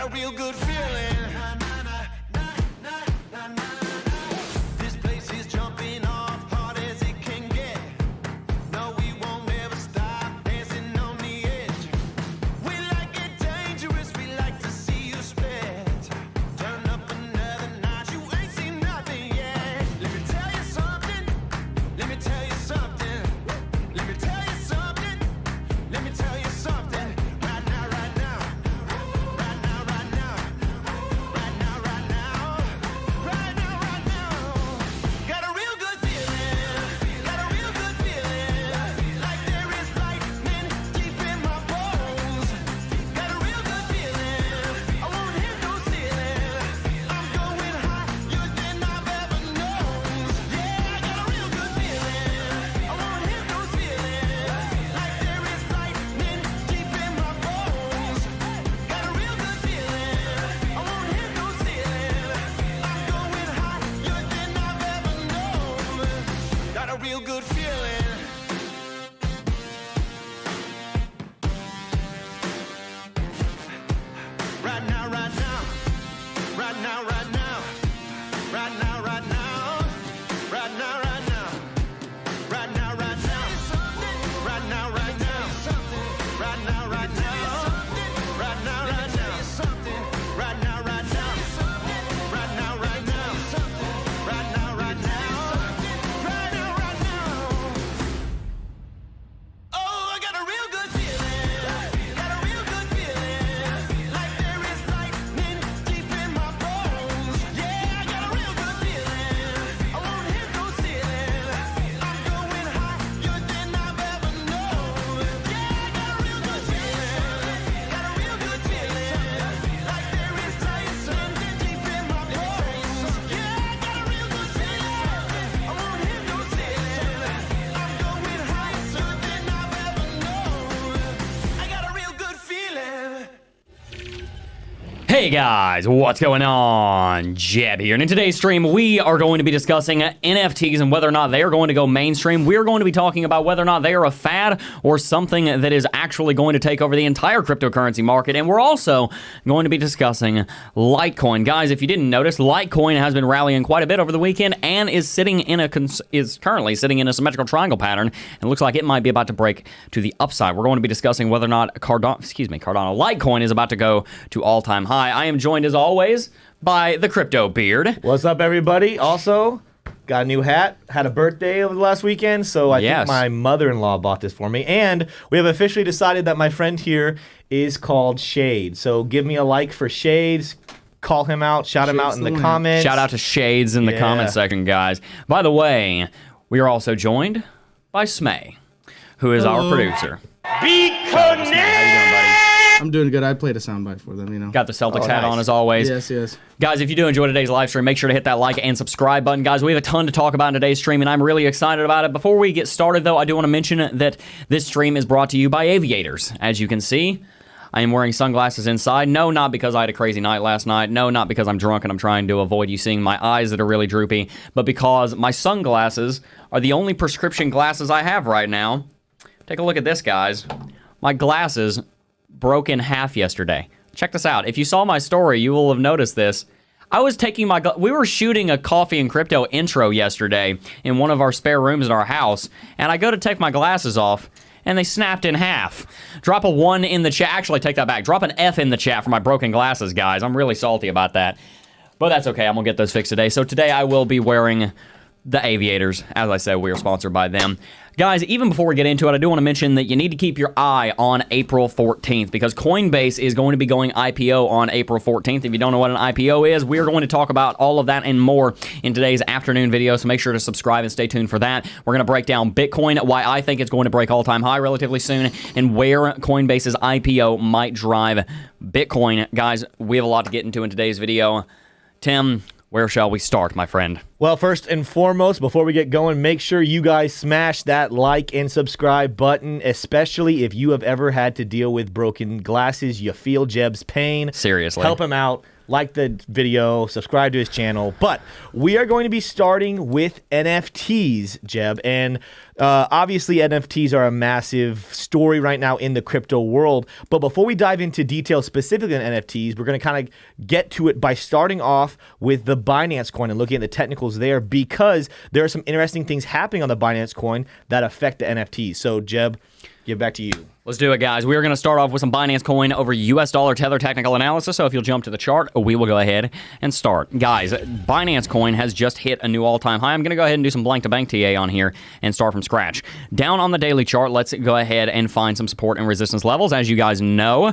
Got a real good feeling. This place is jumping off hard as it can get. No, we won't ever stop dancing on the edge. We like it dangerous, we like to see you spit. Turn up another notch, you ain't seen nothing yet. Let me tell you something. Let me tell you something. Let me tell you something. Let me tell you something. Right now, right now. Right now, right now. Right now, right now. Right now, right now. Got a real good feeling. Got a real good feeling. Like there is lightning deep in my bones. Got a real good feeling. I won't hit no ceiling. I'm going higher than I've ever known. Yeah, I got a real good feeling. I won't hit no ceiling. Like there is lightning deep in my bones. Got a real good feeling. I won't hit no ceiling. I'm going higher than I've ever known. Got a real good feeling. Right now, right now. Right now, right now. Right now, right now. Right now, right now. Right now, right now. Right now, right now. Right now, right now. Right now, right now. Right now, right now. Right now, right now. Right now, right now. Right now, right now. Oh, I got a real good feeling. Got a real good feeling. Like there is lightning deep in my bones. Yeah, I got a real good feeling. I won't hit no ceiling. I'm going higher than I've ever known. Yeah, I got a real good feeling. Got a real good feeling. Like there is lightning deep in my bones. Yeah, I got a real good feeling. I won't hit no ceiling. I'm going higher than I've ever known. I got a real good feeling. Hey guys, what's going on? Jebb here, and in today's stream we are going to be discussing NFTs and whether or not they are going to go mainstream. We're going to be talking about whether or not they are a fad or something that is actually going to take over the entire cryptocurrency market, and we're also going to be discussing Litecoin. Guys, if you didn't notice, Litecoin has been rallying quite a bit over the weekend and is currently sitting in a symmetrical triangle pattern, and it looks like it might be about to break to the upside. We're going to be discussing whether or not Cardano, Litecoin is about to go to all-time high. I am joined as always by the Crypto Beard. What's up, everybody? Also, got a new hat. Had a birthday over the last weekend, so I think my mother-in-law bought this for me. And we have officially decided that my friend here is called Shade. So give me a like for Shades. Call him out. Shout him out in the comments. Shout out to Shades in the comment section, guys. By the way, we are also joined by Smay, who is our producer. Be connected! How you doing, buddy? I'm doing good. I played a soundbite for them, you know. Got the Celtics hat on as always. Yes. Guys, if you do enjoy today's live stream, make sure to hit that like and subscribe button. Guys, we have a ton to talk about in today's stream, and I'm really excited about it. Before we get started, though, I do want to mention that this stream is brought to you by Aviators. As you can see, I am wearing sunglasses inside. No, not because I had a crazy night last night. No, not because I'm drunk and I'm trying to avoid you seeing my eyes that are really droopy, but because my sunglasses are the only prescription glasses I have right now. Take a look at this, guys. My glasses broke in half yesterday. Check this out. If you saw my story, you will have noticed this. I was taking we were shooting a Coffee and Crypto intro yesterday in one of our spare rooms in our house, and I go to take my glasses off, and they snapped in half. Drop a 1 in the chat. Actually, take that back. Drop an F in the chat for my broken glasses, guys. I'm really salty about that. But that's okay. I'm going to get those fixed today. So today I will be wearing the Aviators. As I said, we are sponsored by them. Guys, even before we get into it, I do want to mention that you need to keep your eye on April 14th because Coinbase is going to be going IPO on April 14th. If you don't know what an IPO is, we're going to talk about all of that and more in today's afternoon video, so make sure to subscribe and stay tuned for that. We're going to break down Bitcoin, why I think it's going to break all-time high relatively soon, and where Coinbase's IPO might drive Bitcoin. Guys, we have a lot to get into in today's video. Tim, where shall we start, my friend? Well, first and foremost, before we get going, make sure you guys smash that like and subscribe button, especially if you have ever had to deal with broken glasses. You feel Jebb's pain. Seriously. Help him out. like the video, subscribe to his channel. But we are going to be starting with NFTs, Jebb. And obviously, NFTs are a massive story right now in the crypto world. But before we dive into details specifically on NFTs, we're going to kind of get to it by starting off with the Binance coin and looking at the technicals there, because there are some interesting things happening on the Binance coin that affect the NFTs. So, Jebb, give back to you. Let's do it, guys. We are going to start off with some Binance coin over US dollar tether technical analysis. So if you'll jump to the chart, we will go ahead and start. Guys, Binance coin has just hit a new all-time high. I'm going to go ahead and do some blank to bank TA on here and start from scratch. Down on the daily chart, let's go ahead and find some support and resistance levels. As you guys know,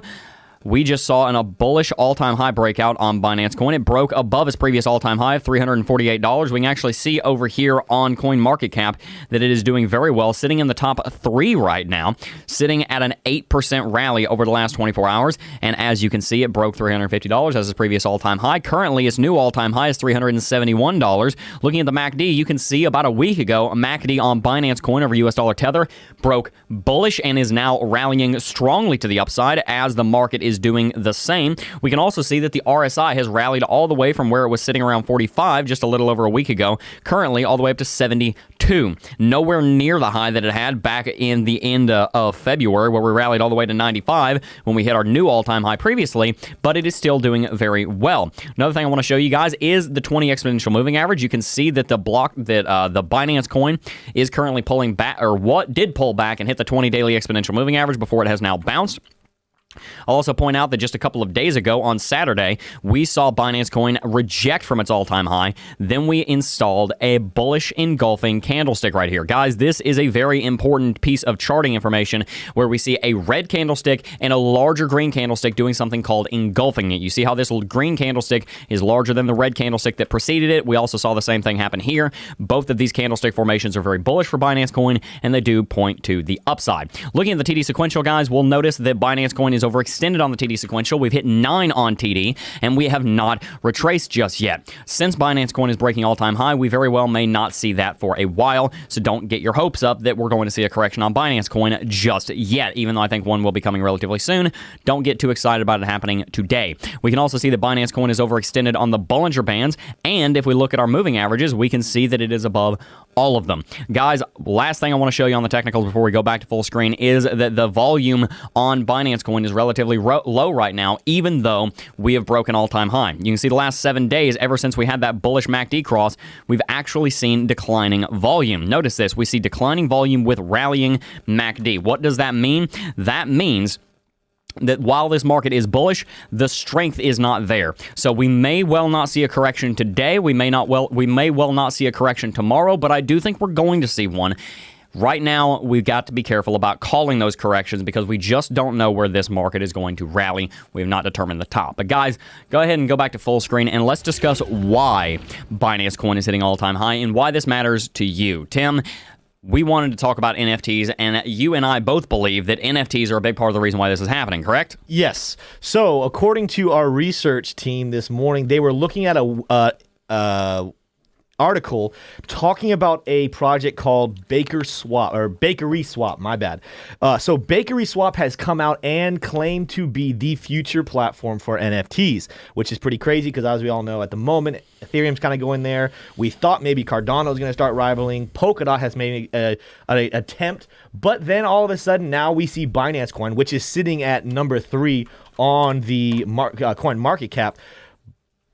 we just saw a bullish all-time high breakout on Binance coin. It broke above its previous all-time high of $348. We can actually see over here on CoinMarketCap that it is doing very well, sitting in the top 3 right now, sitting at an 8% rally over the last 24 hours. And as you can see, it broke $350 as its previous all-time high. Currently, its new all-time high is $371. Looking at the MACD, you can see about a week ago, a MACD on Binance coin over US dollar tether broke bullish and is now rallying strongly to the upside as the market is doing the same. We can also see that the RSI has rallied all the way from where it was sitting around 45 just a little over a week ago, currently all the way up to 72. Nowhere near the high that it had back in the end of February, where we rallied all the way to 95 when we hit our new all-time high previously, but it is still doing very well. Another thing I want to show you guys is the 20 exponential moving average. You can see that the Binance coin is currently pulling back, or what did pull back and hit the 20 daily exponential moving average before it has now bounced. I'll also point out that just a couple of days ago on Saturday, we saw Binance coin reject from its all-time high. Then we installed a bullish engulfing candlestick right here. Guys, this is a very important piece of charting information where we see a red candlestick and a larger green candlestick doing something called engulfing it. You see how this green candlestick is larger than the red candlestick that preceded it. We also saw the same thing happen here. Both of these candlestick formations are very bullish for Binance coin, and they do point to the upside. Looking at the TD sequential, guys, we'll notice that Binance coin is overextended on the TD sequential. We've hit 9 on TD, and we have not retraced just yet. Since Binance coin is breaking all-time high, we very well may not see that for a while, so don't get your hopes up that we're going to see a correction on Binance coin just yet, even though I think one will be coming relatively soon. Don't get too excited about it happening today. We can also see that Binance coin is overextended on the Bollinger Bands, and if we look at our moving averages, we can see that it is above all of them. Guys, last thing I want to show you on the technicals before we go back to full screen is that the volume on Binance coin is relatively low right now, even though we have broken all-time high. You can see the last 7 days, ever since we had that bullish MACD cross, we've actually seen declining volume. Notice this, we see declining volume with rallying MACD. What does that mean? That means that while this market is bullish, the strength is not there. So we may well not see a correction today. We may well not see a correction tomorrow, but I do think we're going to see one. Right now, we've got to be careful about calling those corrections because we just don't know where this market is going to rally. We have not determined the top. But guys, go ahead and go back to full screen and let's discuss why Binance coin is hitting all-time high and why this matters to you. Tim, we wanted to talk about NFTs, and you and I both believe that NFTs are a big part of the reason why this is happening, correct? Yes. So, according to our research team this morning, they were looking at a article talking about a project called Bakery Swap, my bad. So Bakery Swap has come out and claimed to be the future platform for NFTs, which is pretty crazy because as we all know at the moment, Ethereum's kind of going there. We thought maybe Cardano is going to start rivaling. Polkadot has made an attempt, but then all of a sudden now we see Binance coin, which is sitting at number 3 on the CoinMarketCap.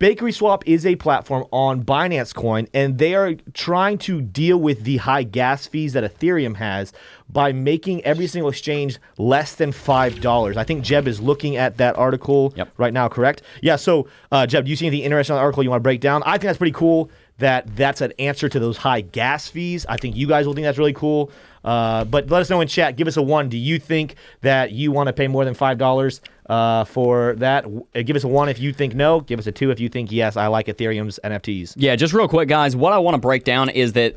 Bakery Swap is a platform on Binance Coin, and they are trying to deal with the high gas fees that Ethereum has by making every single exchange less than $5. I think Jebb is looking at that article right now, correct? Yeah, so Jebb, do you see anything interesting on the article you want to break down? I think that's pretty cool that that's an answer to those high gas fees. I think you guys will think that's really cool. But let us know in chat. Give us a 1. Do you think that you want to pay more than $5 for that? Give us a 1 if you think no. Give us a 2 if you think yes, I like Ethereum's NFTs. Yeah, just real quick, guys. What I want to break down is that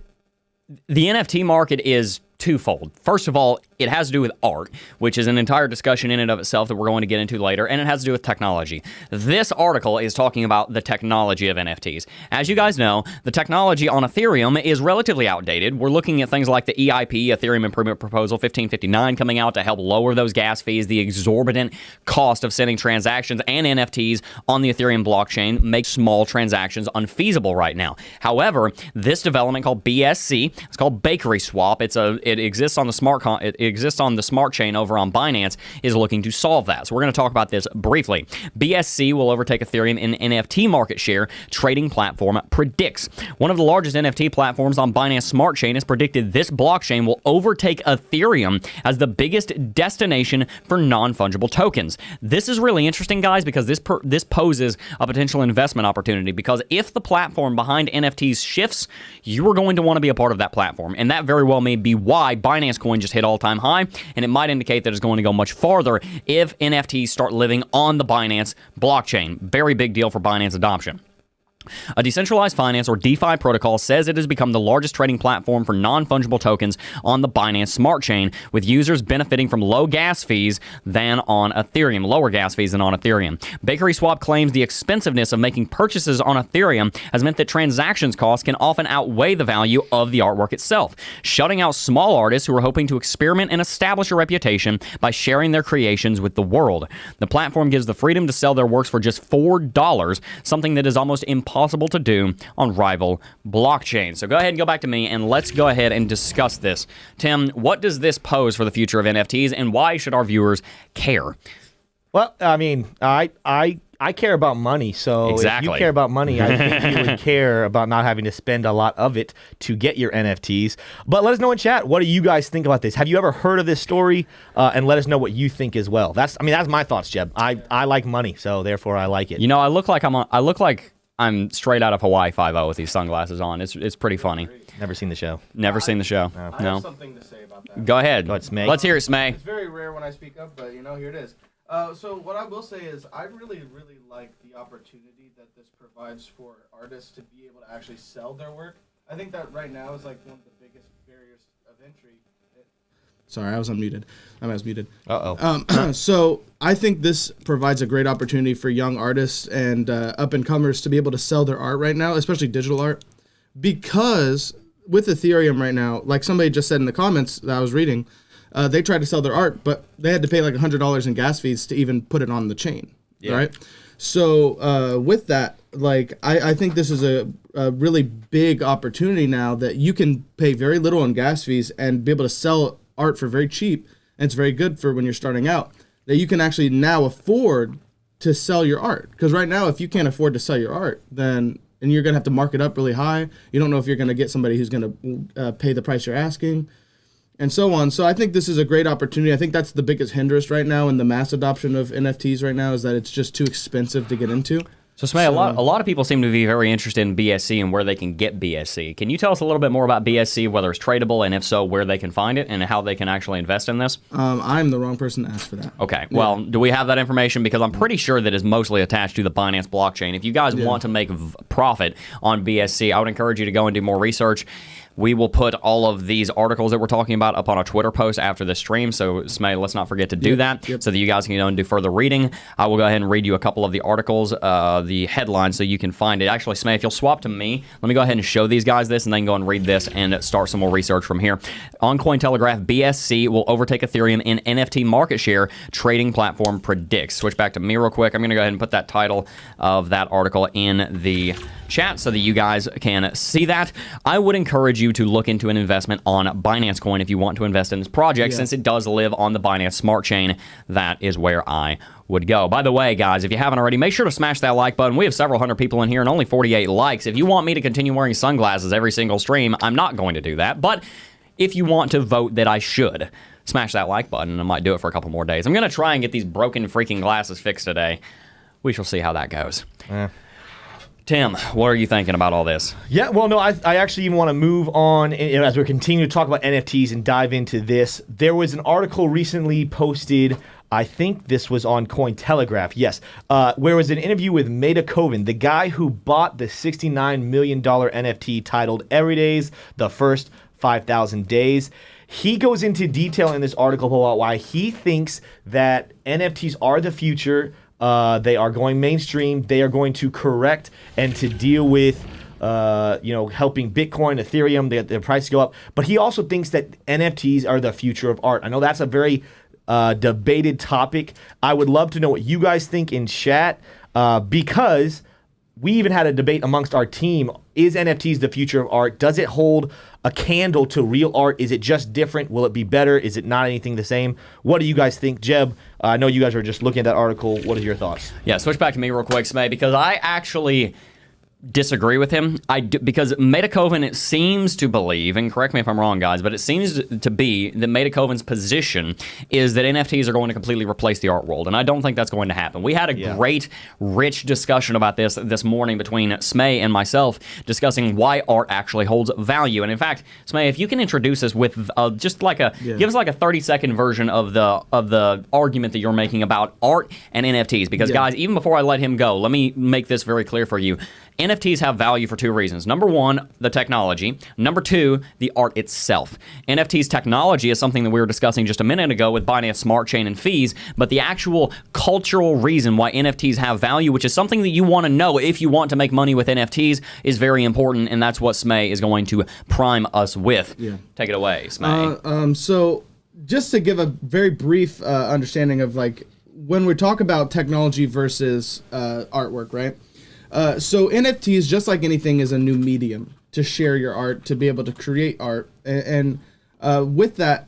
the NFT market is twofold. First of all, it has to do with art, which is an entire discussion in and of itself that we're going to get into later, and it has to do with technology. This article is talking about the technology of NFTs. As you guys know, the technology on Ethereum is relatively outdated. We're looking at things like the EIP, Ethereum Improvement Proposal 1559, coming out to help lower those gas fees, the exorbitant cost of sending transactions and NFTs on the Ethereum blockchain make small transactions unfeasible right now. However, this development called BSC, it's called Bakery Swap. It exists on the smart chain over on Binance, is looking to solve that. So we're going to talk about this briefly. BSC will overtake Ethereum in NFT market share, trading platform predicts. One of the largest NFT platforms on Binance Smart Chain has predicted this blockchain will overtake Ethereum as the biggest destination for non-fungible tokens. This is really interesting, guys, because this poses a potential investment opportunity, because if the platform behind NFTs shifts, you are going to want to be a part of that platform, and that very well may be why Binance Coin just hit all-time high, and it might indicate that it's going to go much farther if NFTs start living on the Binance blockchain. Very big deal for Binance adoption. A decentralized finance, or DeFi protocol, says it has become the largest trading platform for non-fungible tokens on the Binance Smart Chain, with users benefiting from lower gas fees than on Ethereum. Bakery Swap claims the expensiveness of making purchases on Ethereum has meant that transactions costs can often outweigh the value of the artwork itself, shutting out small artists who are hoping to experiment and establish a reputation by sharing their creations with the world. The platform gives the freedom to sell their works for just $4, something that is almost impossible to do on rival blockchains. So go ahead and go back to me, and let's go ahead and discuss this. Tim, what does this pose for the future of NFTs, and why should our viewers care? Well, I mean, I care about money, so exactly. If you care about money, I think you would care about not having to spend a lot of it to get your NFTs. But let us know in chat, what do you guys think about this? Have you ever heard of this story? And let us know what you think as well. That's my thoughts, Jebb. I like money, so therefore I like it. You know, I look like I'm straight out of Hawaii 5-0 with these sunglasses on. It's pretty funny. Never seen the show. Never seen the show. No. I have something to say about that. Go ahead. Go ahead, Smay. Let's hear it, Smay. It's very rare when I speak up, but here it is. So what I will say is I really like the opportunity that this provides for artists to be able to actually sell their work. I think that right now is like one of the biggest barriers of entry. Sorry, I was unmuted. I was muted. Uh-oh. So I think this provides a great opportunity for young artists and up-and-comers to be able to sell their art right now, especially digital art, because with Ethereum right now, like somebody just said in the comments that I was reading, they tried to sell their art, but they had to pay like $100 in gas fees to even put it on the chain, right? So with that, like I think this is a really big opportunity now that you can pay very little in gas fees and be able to sell art for very cheap, and it's very good for when you're starting out, that you can actually now afford to sell your art. Because right now, if you can't afford to sell your art, then and you're gonna have to mark it up really high. You don't know if you're gonna get somebody who's gonna pay the price you're asking, and so on. So I think this is a great opportunity. I think that's the biggest hindrance right now in the mass adoption of NFTs right now, is that it's just too expensive to get into. So, Smay, a lot of people seem to be very interested in BSC and where they can get BSC. Can you tell us a little bit more about BSC, whether it's tradable, and if so, where they can find it and how they can actually invest in this? I'm the wrong person to ask for that. Okay. Well, do we have that information? Because I'm pretty sure that is mostly attached to the Binance blockchain. If you guys want to make profit on BSC, I would encourage you to go and do more research. We will put all of these articles that we're talking about up on a Twitter post after the stream. So, Smay, let's not forget to do that so that you guys can go and do further reading. I will go ahead and read you a couple of the articles, the headlines, so you can find it. Actually, Smay, if you'll swap to me, let me go ahead and show these guys this and then go and read this and start some more research from here. On Cointelegraph, BSC will overtake Ethereum in NFT market share, trading platform predicts. Switch back to me real quick. I'm going to go ahead and put that title of that article in the chat so that you guys can see that. I would encourage you to look into an investment on Binance Coin if you want to invest in this project, since it does live on the Binance Smart Chain. That is where I would go. By the way, guys, if you haven't already, make sure to smash that like button. We have several hundred people in here and only 48 likes. If you want me to continue wearing sunglasses every single stream, I'm not going to do that. But if you want to vote that I should, smash that like button, and I might do it for a couple more days. I'm going to try and get these broken freaking glasses fixed today. We shall see how that goes. Tim, what are you thinking about all this? Yeah, well, no, I actually even want to move on as we continue to talk about NFTs and dive into this. There was an article recently posted, I think this was on Cointelegraph, yes, where was an interview with Meta Coven, the guy who bought the $69 million NFT titled Every Days, the First 5,000 Days. He goes into detail in this article about why he thinks that NFTs are the future. They are going mainstream. They are going to correct and to deal with helping Bitcoin, Ethereum, their prices go up. But he also thinks that NFTs are the future of art. I know that's a very debated topic. I would love to know what you guys think in chat, because we even had a debate amongst our team. Is NFTs the future of art? Does it hold a candle to real art? Is it just different? Will it be better? Is it not anything the same? What do you guys think? Jebb, I know you guys were just looking at that article. What are your thoughts? Yeah, switch back to me real quick, Smay, because I actually disagree with him. Because Metakoven seems to believe, and correct me if I'm wrong, guys, but it seems to be that Metakoven's position is that NFTs are going to completely replace the art world, and I don't think that's going to happen. We had a great, rich discussion about this morning between Smay and myself, discussing why art actually holds value. And in fact, Smay, if you can introduce us with just like give us like a 30-second version of the argument that you're making about art and NFTs. Because guys, even before I let him go, let me make this very clear for you. NFTs have value for two reasons. Number one, the technology. Number two, the art itself. NFTs technology is something that we were discussing just a minute ago with Binance Smart Chain and fees, but the actual cultural reason why NFTs have value, which is something that you want to know if you want to make money with NFTs, is very important, and that's what Smay is going to prime us with. Yeah. Take it away, Smay. So just to give a very brief understanding of like when we talk about technology versus artwork, right? So NFTs, just like anything, is a new medium to share your art, to be able to create art. And with that,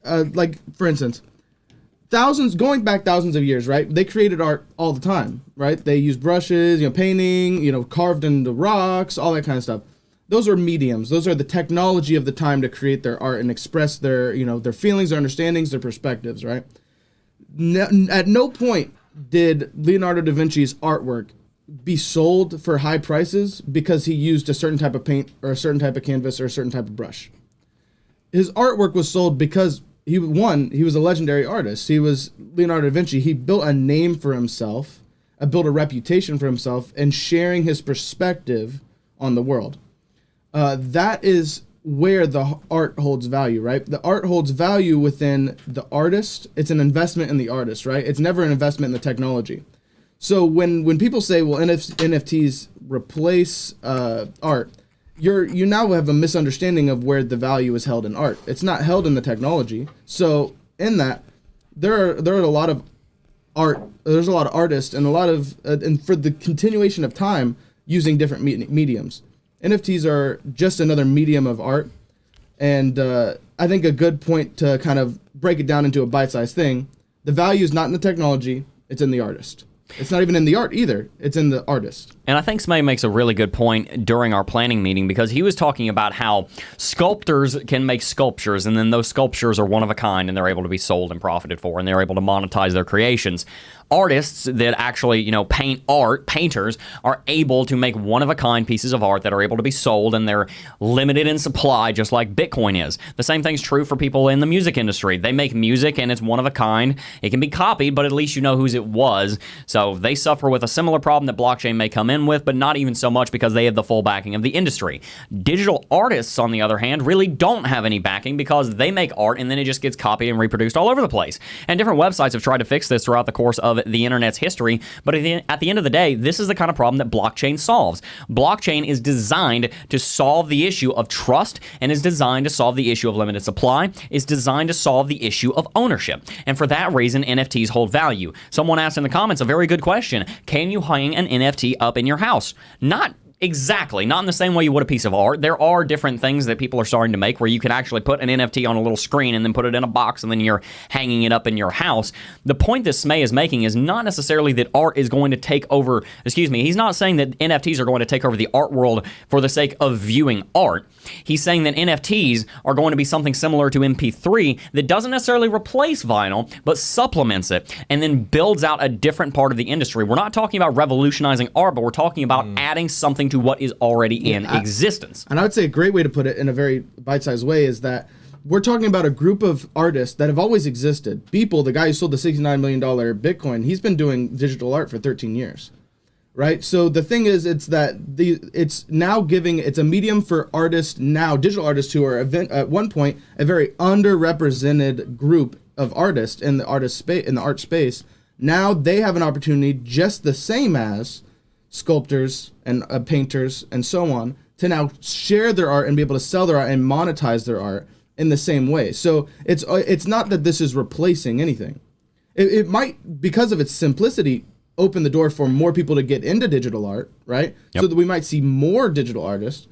like, for instance, going back thousands of years, right? They created art all the time, right? They used brushes, painting, carved into rocks, all that kind of stuff. Those are mediums. Those are the technology of the time to create their art and express their, their feelings, their understandings, their perspectives, right? At no point did Leonardo da Vinci's artwork be sold for high prices because he used a certain type of paint or a certain type of canvas or a certain type of brush. His artwork was sold because he was a legendary artist. He was Leonardo da Vinci. He built a name for himself, built a reputation for himself, and sharing his perspective on the world. That is where the art holds value, right? The art holds value within the artist. It's an investment in the artist, right? It's never an investment in the technology. So when people say, well, NFTs replace art, you now have a misunderstanding of where the value is held in art. It's not held in the technology. So in that, there are a lot of art. There's a lot of artists and a lot of and for the continuation of time using different mediums. NFTs are just another medium of art, and I think a good point to kind of break it down into a bite-sized thing. The value is not in the technology; it's in the artist. It's not even in the art either. It's in the artist. And I think Smay makes a really good point during our planning meeting, because he was talking about how sculptors can make sculptures, and then those sculptures are one of a kind, and they're able to be sold and profited for, and they're able to monetize their creations. Artists that actually, paint art, painters, are able to make one-of-a-kind pieces of art that are able to be sold, and they're limited in supply, just like Bitcoin is. The same thing's true for people in the music industry. They make music, and it's one-of-a-kind. It can be copied, but at least you know whose it was. So they suffer with a similar problem that blockchain may come in with, but not even so much, because they have the full backing of the industry. Digital artists, on the other hand, really don't have any backing, because they make art, and then it just gets copied and reproduced all over the place. And different websites have tried to fix this throughout the course of the internet's history, but at the end of the day, this is the kind of problem that blockchain solves. Blockchain is designed to solve the issue of trust, and is designed to solve the issue of limited supply, is designed to solve the issue of ownership. And for that reason, NFTs hold value. Someone asked in the comments a very good question. Can you hang an NFT up in your house? Not exactly. Not in the same way you would a piece of art. There are different things that people are starting to make where you can actually put an NFT on a little screen and then put it in a box, and then you're hanging it up in your house. The point that Smay is making is not necessarily that art is going to take over, he's not saying that NFTs are going to take over the art world for the sake of viewing art. He's saying that NFTs are going to be something similar to MP3 that doesn't necessarily replace vinyl, but supplements it, and then builds out a different part of the industry. We're not talking about revolutionizing art, but we're talking about adding something to what is already in existence. And I would say a great way to put it in a very bite-sized way is that we're talking about a group of artists that have always existed. Beeple, the guy who sold the $69 million Bitcoin, he's been doing digital art for 13 years. right? So the thing is, it's now it's a medium for artists now, digital artists who are at one point a very underrepresented group of artists in the art space. Now they have an opportunity, just the same as sculptors and painters and so on, to now share their art and be able to sell their art and monetize their art in the same way. So it's not that this is replacing anything. It might, because of its simplicity, open the door for more people to get into digital art, right? Yep. So that we might see more digital artists.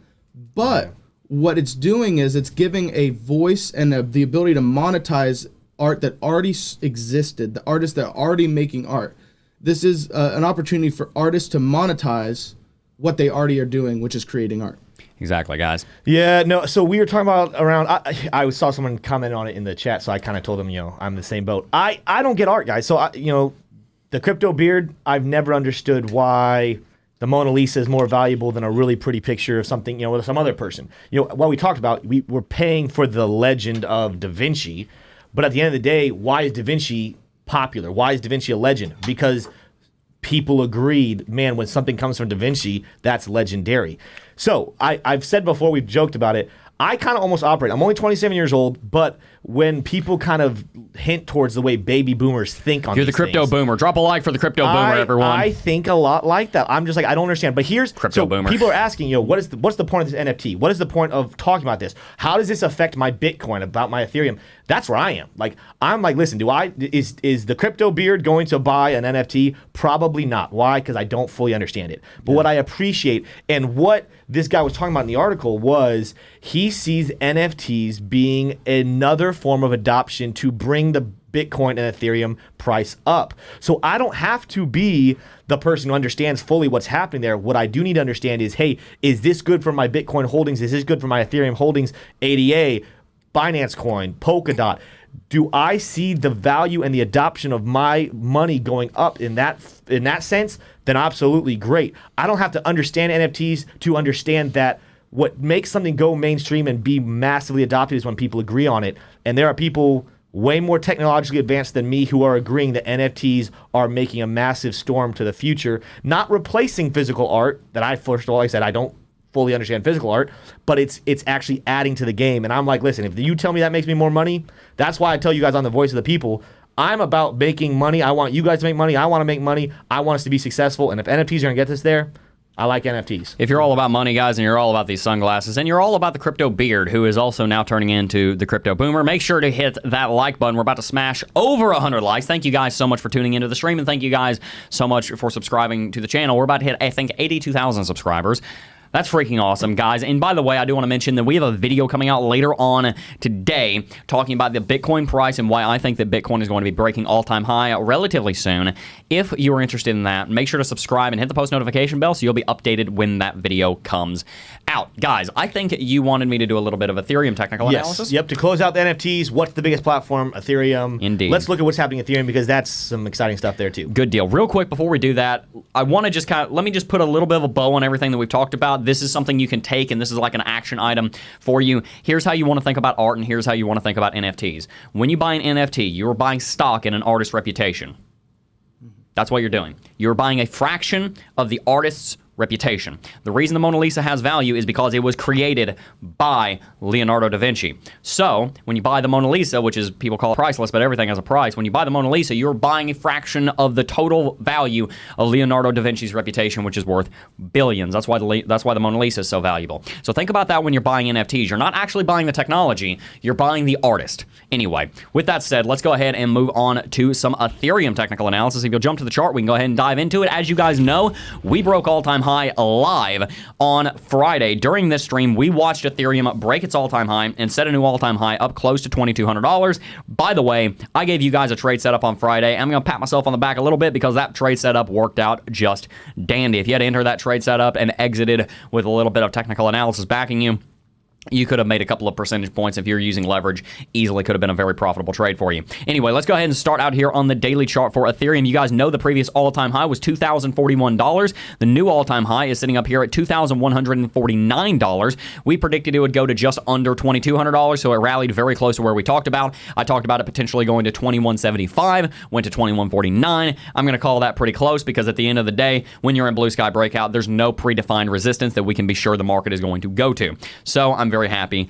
But what it's doing is it's giving a voice and the ability to monetize art that already existed, the artists that are already making art. This is an opportunity for artists to monetize what they already are doing, which is creating art. Exactly, guys. Yeah, no, so we were talking about around, I saw someone comment on it in the chat, so I kind of told them, I'm in the same boat. I don't get art, guys. So, the crypto beard, I've never understood why the Mona Lisa is more valuable than a really pretty picture of something, with some other person. What we talked about, we're paying for the legend of Da Vinci, but at the end of the day, why is Da Vinci popular? Why is Da Vinci a legend? Because people agreed, man, when something comes from Da Vinci, that's legendary. So I've said before, we've joked about it, I kind of almost operate. I'm only 27 years old, but when people kind of hint towards the way baby boomers think on You're the crypto boomer. Drop a like for the crypto boomer, everyone. I think a lot like that. I'm just like, I don't understand. But here's crypto boomer. People are asking, what's the point of this NFT? What is the point of talking about this? How does this affect my Bitcoin, about my Ethereum? That's where I am. I'm like, listen, is the crypto beard going to buy an NFT? Probably not. Why? Because I don't fully understand it. But what I appreciate, and what this guy was talking about in the article, was he sees NFTs being another form of adoption to bring the Bitcoin and Ethereum price up. So I don't have to be the person who understands fully what's happening there. What I do need to understand is, hey, is this good for my Bitcoin holdings? Is this good for my Ethereum holdings? ADA, Binance Coin, Polkadot. Do I see the value and the adoption of my money going up in that sense? Then absolutely great. I don't have to understand NFTs to understand that what makes something go mainstream and be massively adopted is when people agree on it. And there are people way more technologically advanced than me who are agreeing that NFTs are making a massive storm to the future, not replacing physical art. That first of all, I said I don't fully understand physical art, but it's actually adding to the game. And I'm like, listen, if you tell me that makes me more money, that's why I tell you guys on the Voice of the People, I'm about making money. I want you guys to make money. I want to make money. I want us to be successful. And if NFTs are going to get us there, I like NFTs. If you're all about money, guys, and you're all about these sunglasses, and you're all about the crypto beard, who is also now turning into the crypto boomer, make sure to hit that like button. We're about to smash over 100 likes. Thank you guys so much for tuning into the stream, and thank you guys so much for subscribing to the channel. We're about to hit, I think, 82,000 subscribers. That's freaking awesome, guys. And by the way, I do want to mention that we have a video coming out later on today talking about the Bitcoin price and why I think that Bitcoin is going to be breaking all-time high relatively soon. If you are interested in that, make sure to subscribe and hit the post notification bell so you'll be updated when that video comes out. Guys, I think you wanted me to do a little bit of Ethereum technical analysis. Yep, to close out the NFTs, what's the biggest platform? Ethereum. Indeed. Let's look at what's happening in Ethereum because that's some exciting stuff there too. Good deal. Real quick before we do that, I want to just let me just put a little bit of a bow on everything that we've talked about. This is something you can take, and this is like an action item for you. Here's how you want to think about art, and here's how you want to think about NFTs. When you buy an NFT, you're buying stock in an artist's reputation. That's what you're doing. You're buying a fraction of the artist's reputation. The reason the Mona Lisa has value is because it was created by Leonardo da Vinci. So when you buy the Mona Lisa, which is people call it priceless, but everything has a price. When you buy the Mona Lisa, you're buying a fraction of the total value of Leonardo da Vinci's reputation, which is worth billions. That's why the Mona Lisa is so valuable. So think about that when you're buying NFTs. You're not actually buying the technology, you're buying the artist. Anyway, with that said, let's go ahead and move on to some Ethereum technical analysis. If you'll jump to the chart, we can go ahead and dive into it. As you guys know, we broke all-time high live on Friday. During this stream, we watched Ethereum break its all-time high and set a new all-time high up close to $2,200. By the way, I gave you guys a trade setup on Friday. I'm going to pat myself on the back a little bit because that trade setup worked out just dandy. If you had to enter that trade setup and exited with a little bit of technical analysis backing you, you could have made a couple of percentage points if you're using leverage. Easily could have been a very profitable trade for you. Anyway, let's go ahead and start out here on the daily chart for Ethereum. You guys know the previous all-time high was $2,041. The new all-time high is sitting up here at $2,149. We predicted it would go to just under $2,200, so it rallied very close to where we talked about. I talked about it potentially going to $2,175, went to $2,149. I'm going to call that pretty close because at the end of the day, when you're in blue sky breakout, there's no predefined resistance that we can be sure the market is going to go to. So I'm very happy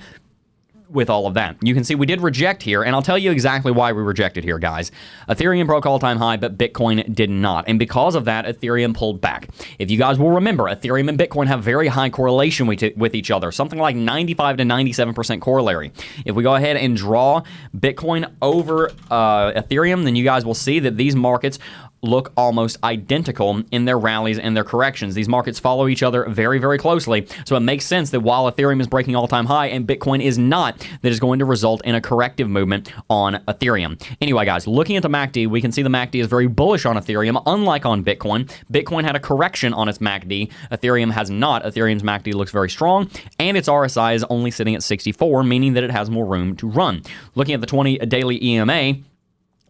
with all of that. You can see we did reject here, and I'll tell you exactly why we rejected here, guys. Ethereum broke all-time high, but Bitcoin did not, and because of that, Ethereum pulled back. If you guys will remember, Ethereum and Bitcoin have very high correlation with each other, something like 95 to 97% corollary. If we go ahead and draw Bitcoin over Ethereum, then you guys will see that these markets look almost identical in their rallies and their corrections. These markets follow each other very, very closely. So it makes sense that while Ethereum is breaking all-time high and Bitcoin is not, that is going to result in a corrective movement on Ethereum. Anyway, guys, looking at the MACD, we can see the MACD is very bullish on Ethereum, unlike on Bitcoin. Bitcoin had a correction on its MACD. Ethereum has not. Ethereum's MACD looks very strong, and its RSI is only sitting at 64, meaning that it has more room to run. Looking at the 20-daily EMA,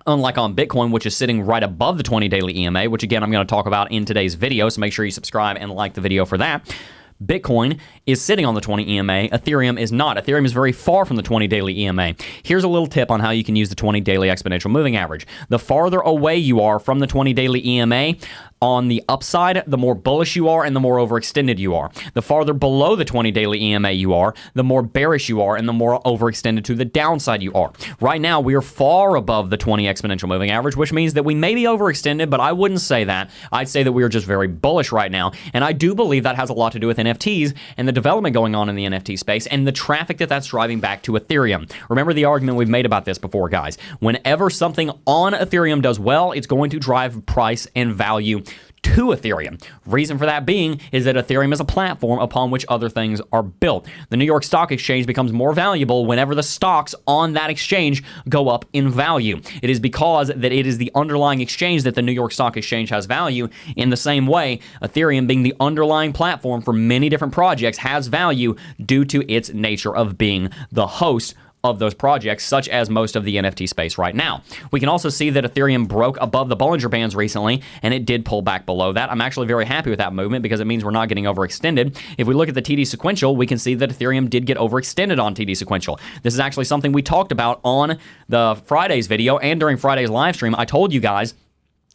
unlike on Bitcoin, which is sitting right above the 20-daily EMA, which again, I'm going to talk about in today's video, so make sure you subscribe and like the video for that. Bitcoin is sitting on the 20 EMA. Ethereum is not. Ethereum is very far from the 20-daily EMA. Here's a little tip on how you can use the 20-daily exponential moving average. The farther away you are from the 20-daily EMA, on the upside, the more bullish you are and the more overextended you are. The farther below the 20-daily EMA you are, the more bearish you are and the more overextended to the downside you are. Right now, we are far above the 20 exponential moving average, which means that we may be overextended, but I wouldn't say that. I'd say that we are just very bullish right now, and I do believe that has a lot to do with NFTs and the development going on in the NFT space and the traffic that's driving back to Ethereum. Remember the argument we've made about this before, guys. Whenever something on Ethereum does well, it's going to drive price and value to Ethereum. Reason for that being is that Ethereum is a platform upon which other things are built. The New York Stock Exchange becomes more valuable whenever the stocks on that exchange go up in value. It is because that it is the underlying exchange that the New York Stock Exchange has value. In the same way, Ethereum being the underlying platform for many different projects has value due to its nature of being the host of those projects, such as most of the NFT space right now. We can also see that Ethereum broke above the Bollinger Bands recently, and it did pull back below that. I'm actually very happy with that movement because it means we're not getting overextended. If we look at the TD sequential, we can see that Ethereum did get overextended on TD sequential. This is actually something we talked about on the Friday's video and during Friday's live stream. I told you guys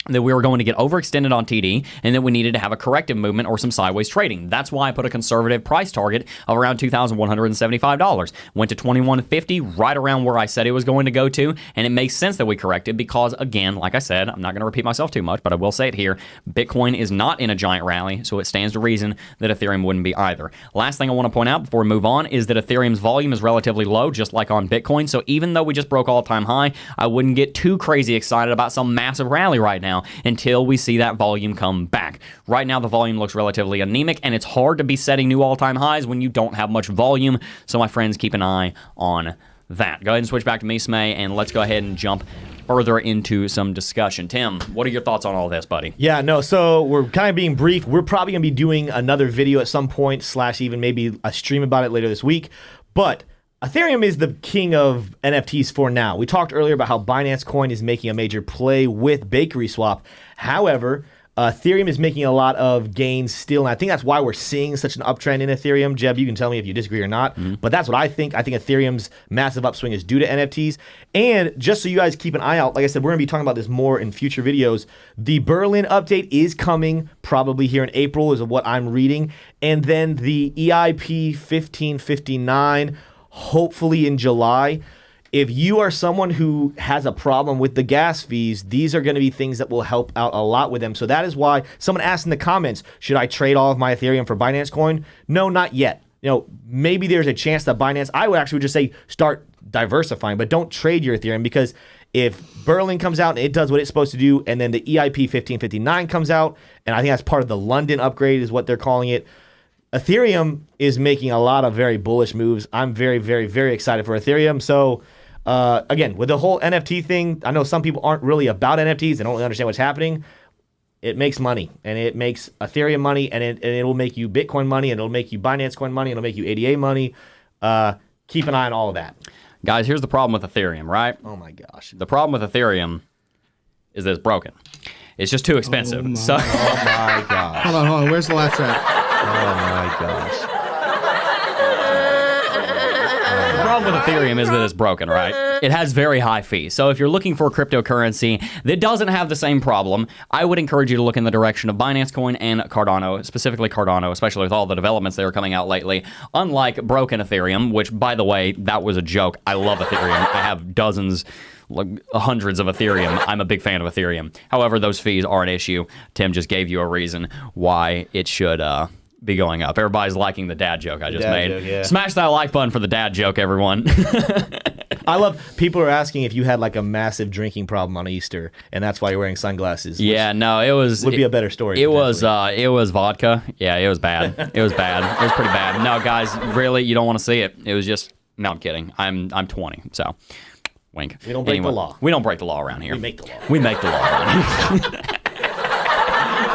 that we were going to get overextended on TD and that we needed to have a corrective movement or some sideways trading. That's why I put a conservative price target of around $2,175. Went to $2,150, right around where I said it was going to go to, and it makes sense that we corrected because, again, like I said, I'm not going to repeat myself too much, but I will say it here, Bitcoin is not in a giant rally, so it stands to reason that Ethereum wouldn't be either. Last thing I want to point out before we move on is that Ethereum's volume is relatively low, just like on Bitcoin, so even though we just broke all-time high, I wouldn't get too crazy excited about some massive rally right now until we see that volume come back. Right now, the volume looks relatively anemic, and it's hard to be setting new all-time highs when you don't have much volume. So, my friends, keep an eye on that. Go ahead and switch back to May, and let's go ahead and jump further into some discussion. Tim, what are your thoughts on all this, buddy? Yeah, no, so we're kind of being brief. We're probably going to be doing another video at some point, / even maybe a stream about it later this week. But Ethereum is the king of NFTs for now. We talked earlier about how Binance Coin is making a major play with Bakery Swap. However, Ethereum is making a lot of gains still, and I think that's why we're seeing such an uptrend in Ethereum. Jebb, you can tell me if you disagree or not, but that's what I think. I think Ethereum's massive upswing is due to NFTs. And just so you guys keep an eye out, like I said, we're going to be talking about this more in future videos. The Berlin update is coming probably here in April is what I'm reading. And then the EIP 1559, hopefully in July. If you are someone who has a problem with the gas fees, these are going to be things that will help out a lot with them. So that is why someone asked in the comments, should I trade all of my Ethereum for Binance Coin? No, not yet. You know, maybe there's a chance that Binance, I would actually just say start diversifying, but don't trade your Ethereum, because if Berlin comes out and it does what it's supposed to do, and then the EIP 1559 comes out, and I think that's part of the London upgrade is what they're calling it, Ethereum is making a lot of very bullish moves. I'm very, very, very excited for Ethereum. So again, with the whole NFT thing, I know some people aren't really about NFTs. They don't really understand what's happening. It makes money, and it makes Ethereum money, and it'll make you Bitcoin money, and it'll make you Binance Coin money, and it'll make you ADA money. keep an eye on all of that. Guys, here's the problem with Ethereum, right? Oh my gosh. The problem with Ethereum is that it's broken. It's just too expensive. Oh my gosh. Hold on. Where's the laugh track? Oh my gosh. The problem with Ethereum is that it's broken, right? It has very high fees. So if you're looking for a cryptocurrency that doesn't have the same problem, I would encourage you to look in the direction of Binance Coin and Cardano, specifically Cardano, especially with all the developments that are coming out lately. Unlike broken Ethereum, which, by the way, that was a joke. I love Ethereum. I have dozens, like hundreds of Ethereum. I'm a big fan of Ethereum. However, those fees are an issue. Tim just gave you a reason why it should be going up. Everybody's liking the dad joke I just made. Joke, yeah. Smash that like button for the dad joke, everyone. I love people are asking if you had like a massive drinking problem on Easter and that's why you're wearing sunglasses. Yeah, no, it was would be a better story. It was vodka. Yeah, it was bad. It was bad. It was pretty bad. No, guys, really, you don't want to see it. It was just no, I'm kidding. I'm 20, so wink. We don't break the law. We don't break the law around here. We make the law. We make the law around here.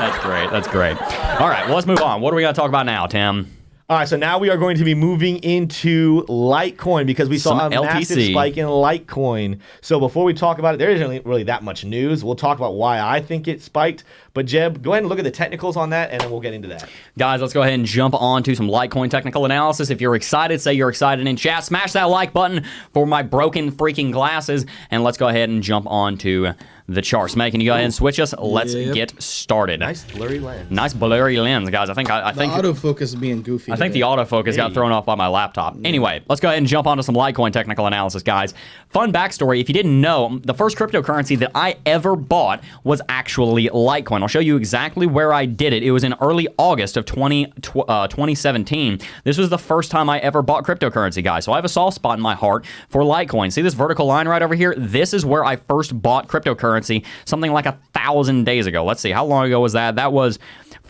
That's great. That's great. All right, well, let's move on. What are we going to talk about now, Tim? All right, so now we are going to be moving into Litecoin because we saw Some a massive LTC. spike in Litecoin. So before we talk about it, there isn't really that much news. We'll talk about why I think it spiked. But Jebb, go ahead and look at the technicals on that, and then we'll get into that. Guys, let's go ahead and jump on to some Litecoin technical analysis. If you're excited, say you're excited in chat. Smash that like button for my broken freaking glasses, and let's go ahead and jump on to the charts. May, can you go ahead and switch us? Let's get started. Nice blurry lens. Nice blurry lens, guys. I think Autofocus is being goofy. I think the autofocus got thrown off by my laptop. Anyway, let's go ahead and jump onto some Litecoin technical analysis, guys. Fun backstory, if you didn't know, the first cryptocurrency that I ever bought was actually Litecoin. I'll show you exactly where I did it. It was in early August of 2017. This was the first time I ever bought cryptocurrency, guys. So I have a soft spot in my heart for Litecoin. See this vertical line right over here? This is where I first bought cryptocurrency something like 1,000 days ago. Let's see, how long ago was that? That was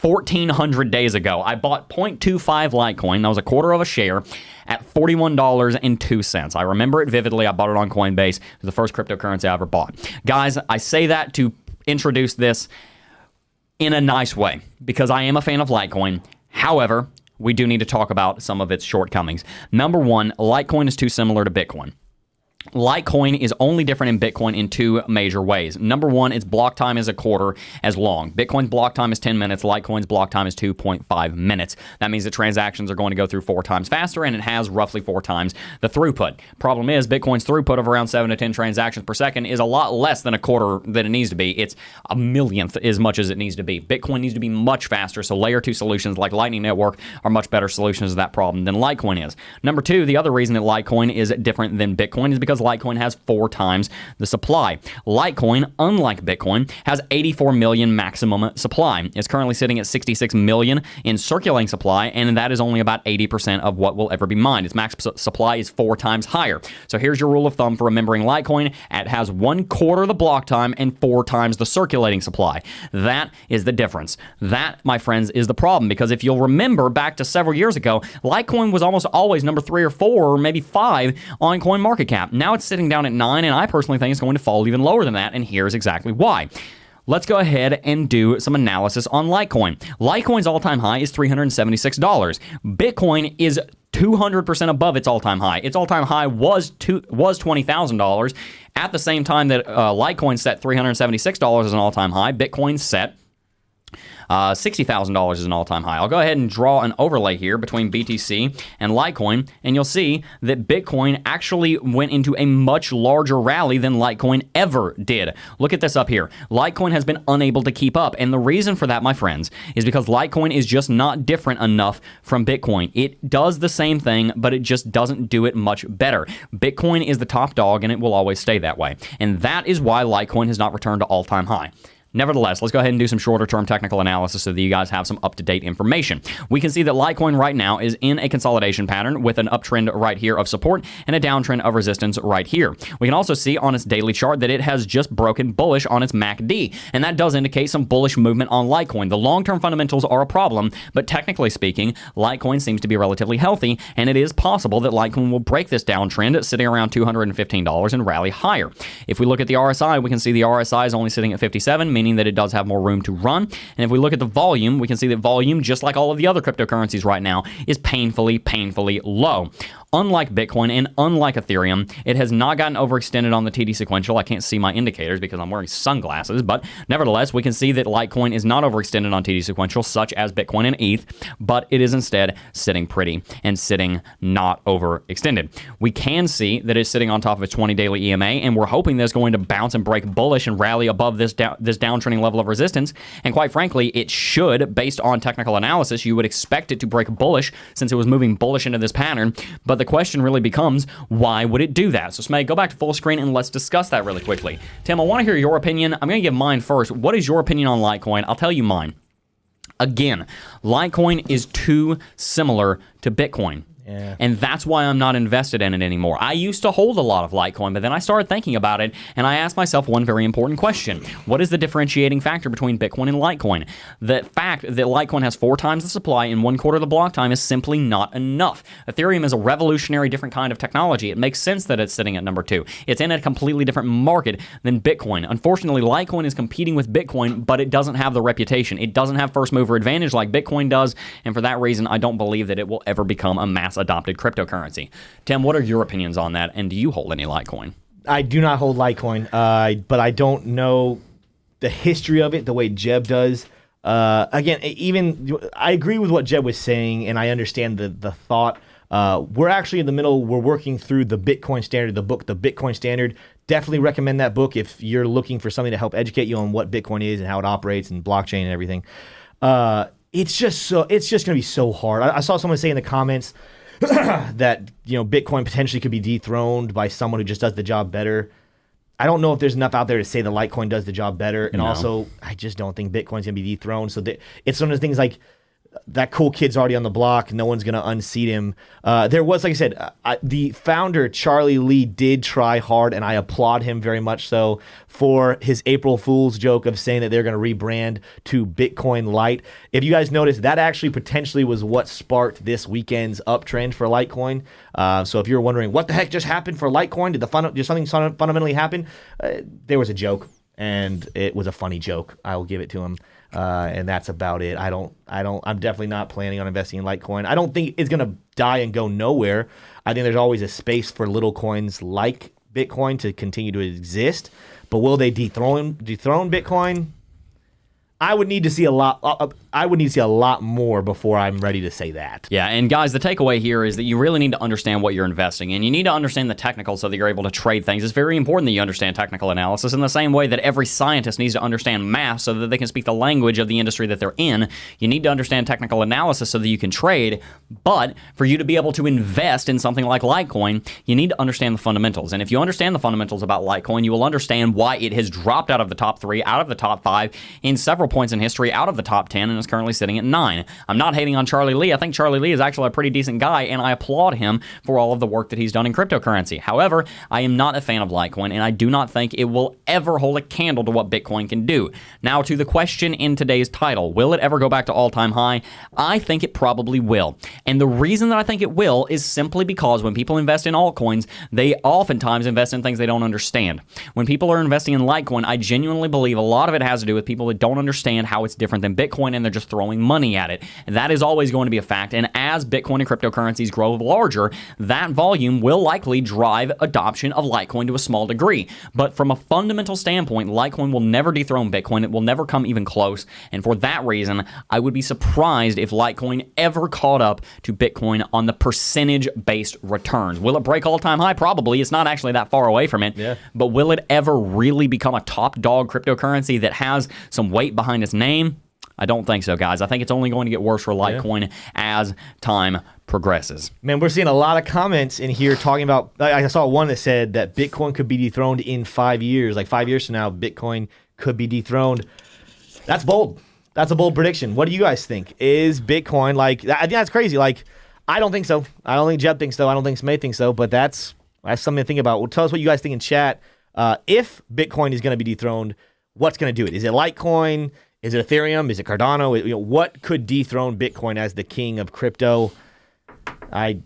1,400 days ago. I bought 0.25 Litecoin. That was a quarter of a share at $41.02. I remember it vividly. I bought it on Coinbase. It was the first cryptocurrency I ever bought. Guys, I say that to introduce this in a nice way because I am a fan of Litecoin. However, we do need to talk about some of its shortcomings. Number one, Litecoin is too similar to Bitcoin. Litecoin is only different in Bitcoin in two major ways. Number one, its block time is a quarter as long. Bitcoin's block time is 10 minutes. Litecoin's block time is 2.5 minutes. That means that transactions are going to go through 4 times faster, and it has roughly 4 times the throughput. Problem is, Bitcoin's throughput of around 7 to 10 transactions per second is a lot less than a quarter that it needs to be. It's a millionth as much as it needs to be. Bitcoin needs to be much faster, so layer 2 solutions like Lightning Network are much better solutions to that problem than Litecoin is. Number two, the other reason that Litecoin is different than Bitcoin is because Litecoin has 4 times the supply. Litecoin, unlike Bitcoin, has 84 million maximum supply. It's currently sitting at 66 million in circulating supply, and that is only about 80% of what will ever be mined. Its max supply is 4 times higher. So here's your rule of thumb for remembering Litecoin. It has 1/4 the block time and 4 times the circulating supply. That is the difference. That, my friends, is the problem, because if you'll remember back to several years ago, Litecoin was almost always number 3 or 4 or maybe 5 on CoinMarketCap. Now it's sitting down at 9, and I personally think it's going to fall even lower than that, and here's exactly why. Let's go ahead and do some analysis on Litecoin. Litecoin's all-time high is $376. Bitcoin is 200% above its all-time high. Its all-time high was $20,000. At the same time that Litecoin set $376 as an all-time high, Bitcoin set $60,000 is an all-time high. I'll go ahead and draw an overlay here between BTC and Litecoin, and you'll see that Bitcoin actually went into a much larger rally than Litecoin ever did. Look at this up here. Litecoin has been unable to keep up, and the reason for that, my friends, is because Litecoin is just not different enough from Bitcoin. It does the same thing, but it just doesn't do it much better. Bitcoin is the top dog, and it will always stay that way, and that is why Litecoin has not returned to all-time high. Nevertheless, let's go ahead and do some shorter-term technical analysis so that you guys have some up-to-date information. We can see that Litecoin right now is in a consolidation pattern with an uptrend right here of support and a downtrend of resistance right here. We can also see on its daily chart that it has just broken bullish on its MACD, and that does indicate some bullish movement on Litecoin. The long-term fundamentals are a problem, but technically speaking, Litecoin seems to be relatively healthy, and it is possible that Litecoin will break this downtrend sitting around $215 and rally higher. If we look at the RSI, we can see the RSI is only sitting at 57, meaning that it does have more room to run. And if we look at the volume, we can see that volume, just like all of the other cryptocurrencies right now, is painfully low. Unlike Bitcoin and unlike Ethereum, it has not gotten overextended on the TD sequential. I can't see my indicators because I'm wearing sunglasses, but nevertheless, we can see that Litecoin is not overextended on TD sequential, such as Bitcoin and ETH, but it is instead sitting pretty and sitting not overextended. We can see that it's sitting on top of a 20 daily EMA, and we're hoping that it's going to bounce and break bullish and rally above this downtrending level of resistance. And quite frankly, it should, based on technical analysis, you would expect it to break bullish since it was moving bullish into this pattern. But the question really becomes, why would it do that? So Smeg, go back to full screen and let's discuss that really quickly. Tim, I want to hear your opinion. I'm going to give mine first. What is your opinion on Litecoin? I'll tell you mine. Again, Litecoin is too similar to Bitcoin. Yeah. And that's why I'm not invested in it anymore. I used to hold a lot of Litecoin, but then I started thinking about it, and I asked myself one very important question. What is the differentiating factor between Bitcoin and Litecoin? The fact that Litecoin has 4 times the supply in 1/4 of the block time is simply not enough. Ethereum is a revolutionary different kind of technology. It makes sense that it's sitting at number 2. It's in a completely different market than Bitcoin. Unfortunately, Litecoin is competing with Bitcoin, but it doesn't have the reputation. It doesn't have first mover advantage like Bitcoin does, and for that reason, I don't believe that it will ever become a mass adopted cryptocurrency. Tim, what are your opinions on that, and do you hold any Litecoin? I do not hold Litecoin, but I don't know the history of it the way Jebb does. Again, even I agree with what Jebb was saying, and I understand the thought. We're actually in the middle. We're working through the Bitcoin Standard, the book, The Bitcoin Standard. Definitely recommend that book if you're looking for something to help educate you on what Bitcoin is and how it operates and blockchain and everything. It's just going to be so hard. I saw someone say in the comments that Bitcoin potentially could be dethroned by someone who just does the job better. I don't know if there's enough out there to say that Litecoin does the job better, and also I just don't think Bitcoin's gonna be dethroned. So it's one of those things like that cool kid's already on the block. No one's going to unseat him. There was, like I said, the founder, Charlie Lee, did try hard, and I applaud him very much so for his April Fool's joke of saying that they're going to rebrand to Bitcoin Lite. If you guys noticed, that actually potentially was what sparked this weekend's uptrend for Litecoin. So if you're wondering what the heck just happened for Litecoin, did something fundamentally happen? There was a joke, and it was a funny joke. I will give it to him. And that's about it. I'm definitely not planning on investing in Litecoin. I don't think it's going to die and go nowhere. I think there's always a space for little coins like Bitcoin to continue to exist. But will they dethrone Bitcoin? I would need to see a lot. I would need to see a lot more before I'm ready to say that. Yeah, and guys, the takeaway here is that you really need to understand what you're investing in. You need to understand the technical so that you're able to trade things. It's very important that you understand technical analysis in the same way that every scientist needs to understand math so that they can speak the language of the industry that they're in. You need to understand technical analysis so that you can trade. But for you to be able to invest in something like Litecoin, you need to understand the fundamentals. And if you understand the fundamentals about Litecoin, you will understand why it has dropped out of the top 3, out of the top 5 in several points in history, out of the top 10, and is currently sitting at 9. I'm not hating on Charlie Lee. I think Charlie Lee is actually a pretty decent guy, and I applaud him for all of the work that he's done in cryptocurrency. However, I am not a fan of Litecoin, and I do not think it will ever hold a candle to what Bitcoin can do. Now, to the question in today's title, will it ever go back to all-time high? I think it probably will. And the reason that I think it will is simply because when people invest in altcoins, they oftentimes invest in things they don't understand. When people are investing in Litecoin, I genuinely believe a lot of it has to do with people that don't understand how it's different than Bitcoin, and they're just throwing money at it. And that is always going to be a fact. And as Bitcoin and cryptocurrencies grow larger, that volume will likely drive adoption of Litecoin to a small degree. But from a fundamental standpoint, Litecoin will never dethrone Bitcoin. It will never come even close. And for that reason, I would be surprised if Litecoin ever caught up to Bitcoin on the percentage-based returns. Will it break all-time high? Probably. It's not actually that far away from it. Yeah. But will it ever really become a top dog cryptocurrency that has some weight behind its name? I don't think so, guys. I think it's only going to get worse for Litecoin as time progresses. Man, we're seeing a lot of comments in here talking about, I saw one that said that Bitcoin could be dethroned in 5 years. Like 5 years from now, Bitcoin could be dethroned. That's bold. That's a bold prediction. What do you guys think? Is Bitcoin like, I think that's crazy. Like, I don't think so. I don't think Jebb thinks so. I don't think Smay thinks so. But that's something to think about. Well, tell us what you guys think in chat. If Bitcoin is going to be dethroned, what's going to do it? Is it Litecoin? Is it Ethereum? Is it Cardano? What could dethrone Bitcoin as the king of crypto? I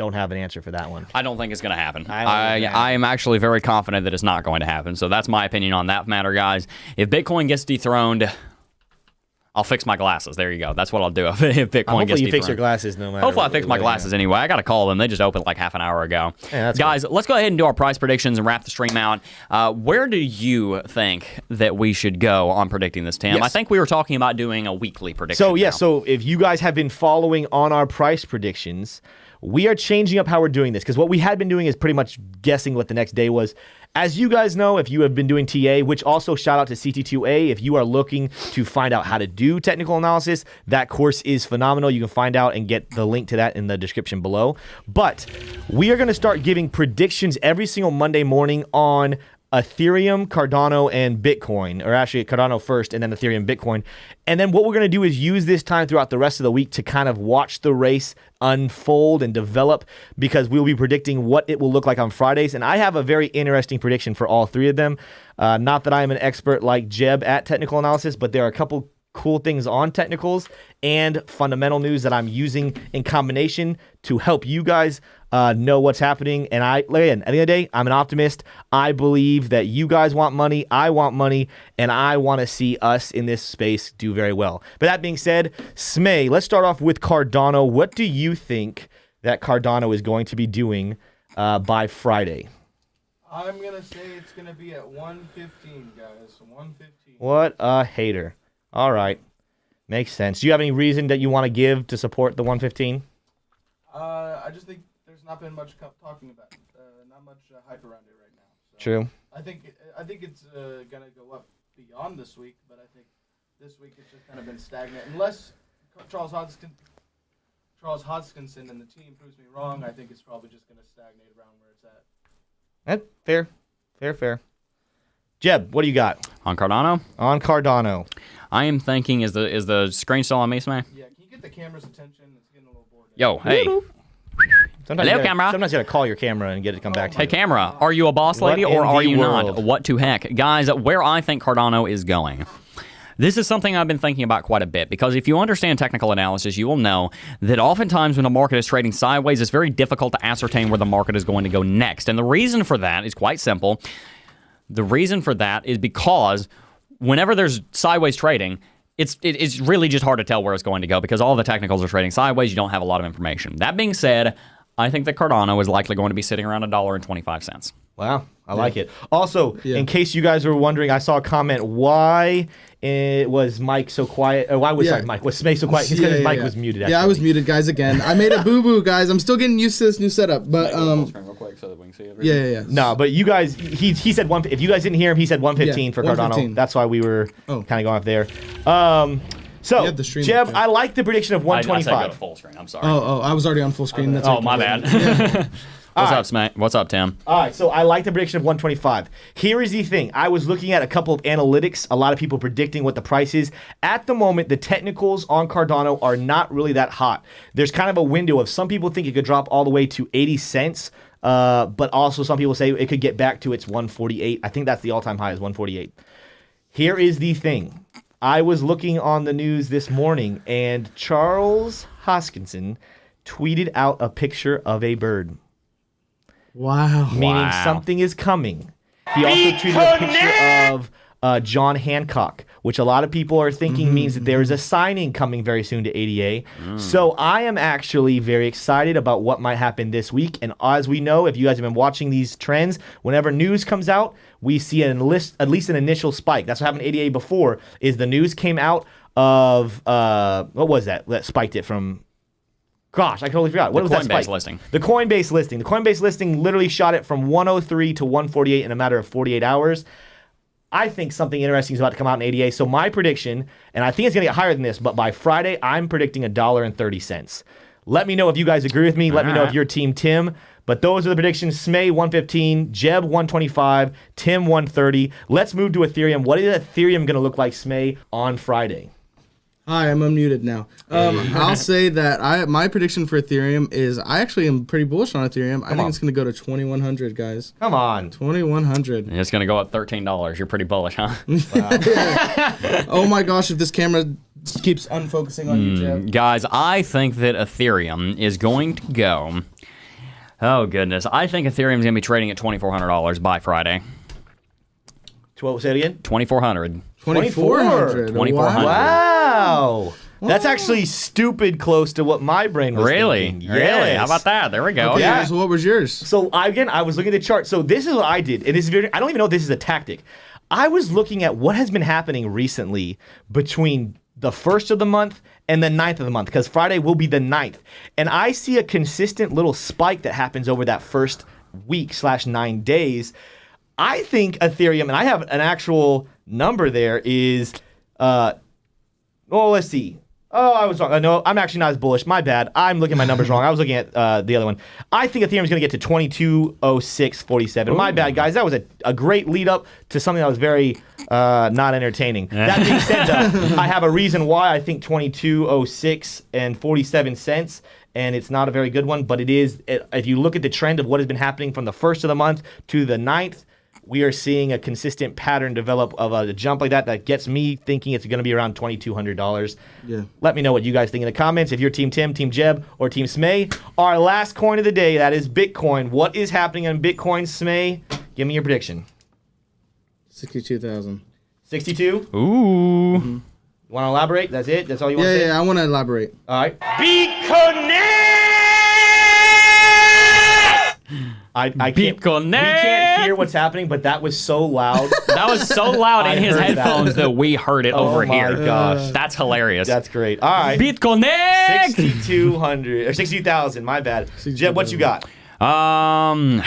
don't have an answer for that one. I don't think it's going to happen. I am actually very confident that it's not going to happen. So that's my opinion on that matter, guys. If Bitcoin gets dethroned, I'll fix my glasses. There you go. That's what I'll do if Bitcoin gets dethroned. Hopefully you fix your glasses no matter. Hopefully I fix my glasses anyway. I got to call them. They just opened like half an hour ago. Yeah, guys, let's go ahead and do our price predictions and wrap the stream out. Where do you think that we should go on predicting this, Tim? Yes. I think we were talking about doing a weekly prediction. So, so if you guys have been following on our price predictions, we are changing up how we're doing this because what we had been doing is pretty much guessing what the next day was. As you guys know, if you have been doing TA, which also shout out to CT2A, if you are looking to find out how to do technical analysis, that course is phenomenal. You can find out and get the link to that in the description below. But we are going to start giving predictions every single Monday morning on Ethereum, Cardano, and Bitcoin, or actually Cardano first and then Ethereum, Bitcoin. And then what we're going to do is use this time throughout the rest of the week to kind of watch the race unfold and develop because we'll be predicting what it will look like on Fridays. And I have a very interesting prediction for all three of them. Not that I am an expert like Jebb at technical analysis, but there are a couple cool things on technicals and fundamental news that I'm using in combination to help you guys know what's happening. And again, at the end of the day, I'm an optimist. I believe that you guys want money, I want money, and I want to see us in this space do very well. But that being said, Smay, let's start off with Cardano. What do you think that Cardano is going to be doing by Friday? I'm going to say it's going to be at 115, guys. 115. What a hater. All right. Makes sense. Do you have any reason that you want to give to support the 115? I just think there's not been much talking about it. Not much hype around it right now. So True. I think it's going to go up beyond this week, but I think this week it's just kind of been stagnant. Unless Charles Hodgkinson and the team proves me wrong, I think it's probably just going to stagnate around where it's at. Fair. Jebb, what do you got? On Cardano? On Cardano. I am thinking, is the screen still on me, Smay? Yeah, can you get the camera's attention? It's getting a little bored. Yo, hey. Hello, camera. Sometimes you gotta call your camera and get it to come back to Hey, you. camera, are you a boss lady What or in are the you world? not? What to heck? Guys, where I think Cardano is going. This is something I've been thinking about quite a bit because if you understand technical analysis, you will know that oftentimes when a market is trading sideways, it's very difficult to ascertain where the market is going to go next. And the reason for that is quite simple. The reason for that is because whenever there's sideways trading, it's really just hard to tell where it's going to go because all the technicals are trading sideways. You don't have a lot of information. That being said, I think that Cardano is likely going to be sitting around $1.25. Wow, I like it. Also, in case you guys were wondering, I saw a comment, why was Mike so quiet? Or why was Smay so quiet? It's because his mic was muted, actually. Yeah, I was muted, guys, again. I made a boo-boo, guys. I'm still getting used to this new setup, but Real quick so that we can see everything. yeah. No, but you guys, he said one. If you guys didn't hear him, he said 115 for Cardano. 115. That's why we were kind of going up there. So, have the stream Jebb, up there. I like the prediction of I said go to 125. full screen. I'm sorry. Oh, I was already on full screen. That's my bad. What's up, Smay? What's up, Tim? All right, so I like the prediction of 125. Here is the thing. I was looking at a couple of analytics, a lot of people predicting what the price is. At the moment, the technicals on Cardano are not really that hot. There's kind of a window of some people think it could drop all the way to 80 cents, but also some people say it could get back to its 148. I think that's the all-time high is 148. Here is the thing. I was looking on the news this morning, and Charles Hodgkinson tweeted out a picture of a bird. Wow. Meaning something is coming. He also tweeted a picture of John Hancock, which a lot of people are thinking means that there is a signing coming very soon to ADA. So I am actually very excited about what might happen this week. And as we know, if you guys have been watching these trends, whenever news comes out, we see at least an initial spike. That's what happened to ADA before, is the news came out of, what was that spiked it from? Gosh, I totally forgot. What was that spike? The Coinbase listing. The Coinbase listing. The Coinbase listing literally shot it from 103 to 148 in a matter of 48 hours. I think something interesting is about to come out in ADA. So my prediction, and I think it's going to get higher than this, but by Friday, I'm predicting $1.30. Let me know if you guys agree with me. Let me know if you're Team Tim. But those are the predictions. Smay 115, Jebb 125, Tim 130. Let's move to Ethereum. What is Ethereum going to look like, Smay, on Friday? Hi, I'm unmuted now. I'll say that my prediction for Ethereum is I actually am pretty bullish on Ethereum. I think it's going to go to 2,100, guys. Come on. 2,100. It's going to go up $13. You're pretty bullish, huh? Oh my gosh, if this camera keeps unfocusing on you, Jebb. Guys, I think that Ethereum is going to go Oh, goodness. I think Ethereum's going to be trading at $2,400 by Friday. Say it again? 2,400. 2,400. 2,400. Wow. That's actually stupid close to what my brain was thinking. Really? Really? How about that? There we go. Okay, Yeah. so what was yours? So I was looking at the chart. So this is what I did. It is very. I don't even know if this is a tactic. I was looking at what has been happening recently between the 1st of the month and the 9th of the month, because Friday will be the 9th. And I see a consistent little spike that happens over that first week / 9 days. I think Ethereum, and I have an actual number there, is, let's see. Oh, I was wrong. No, I'm actually not as bullish. My bad. I'm looking at my numbers wrong. I was looking at the other one. I think Ethereum is going to get to 2206.47. My bad, guys. That was a great lead up to something that was very not entertaining. That being said, I have a reason why I think 2206 and 47 cents, and it's not a very good one, but it is. If you look at the trend of what has been happening from the 1st of the month to the 9th, we are seeing a consistent pattern develop of a jump like that gets me thinking it's going to be around $2,200. Yeah. Let me know what you guys think in the comments. If you're Team Tim, Team Jebb, or Team Smay. Our last coin of the day, that is Bitcoin. What is happening on Bitcoin, Smay? Give me your prediction. 62,000. 62? Ooh. You want to elaborate? That's it? That's all you want to say? Yeah, I want to elaborate. All right. Bitcoin! I can't, we can't hear what's happening, but that was so loud. That was so loud in his heard headphones that we heard it over here. Oh my gosh. That's hilarious. That's great. All right. Bitcoin. 6,200 or 60,000. My bad. Jebb, what you got? Oh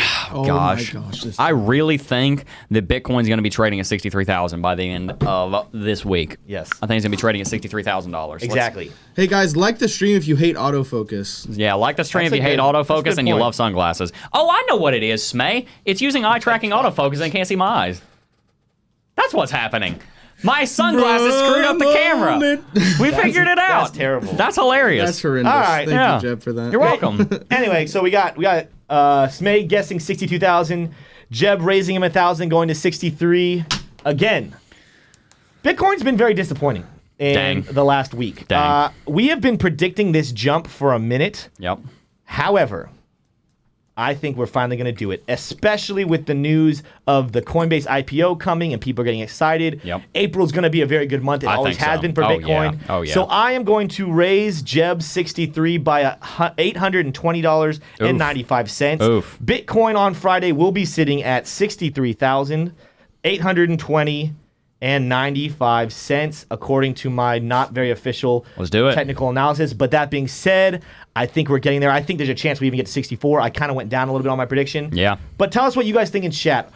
gosh. my gosh. I really think that Bitcoin's going to be trading at 63,000 by the end of this week. Yes. I think it's going to be trading at $63,000. Exactly. Hey guys, like the stream if you hate autofocus. Yeah, like the stream if That's you a hate good- that's a autofocus good and you point. love sunglasses. Oh, I know what it is, Smay. It's using eye tracking autofocus and can't see my eyes. That's what's happening. My sunglasses screwed up the camera. We figured it out. That's terrible. That's hilarious. That's horrendous. All right. Thank Yeah. you, Jebb, for that. You're welcome. Anyway, so we got Smay guessing 62,000, Jebb raising him 1,000, going to 63. Again, Bitcoin's been very disappointing in the last week. Dang. We have been predicting this jump for a minute. Yep. However, I think we're finally going to do it, especially with the news of the Coinbase IPO coming and people are getting excited. Yep. April's going to be a very good month. It I always think has so. been for Oh, Bitcoin. yeah. Oh, yeah. So I am going to raise Jebb 63 by $820.95. Oof. Bitcoin on Friday will be sitting at 63,820.95 according to my not very official Let's do it. technical analysis. But that being said, I think we're getting there. I think there's a chance we even get to 64. I kind of went down a little bit on my prediction. Yeah. But tell us what you guys think in chat.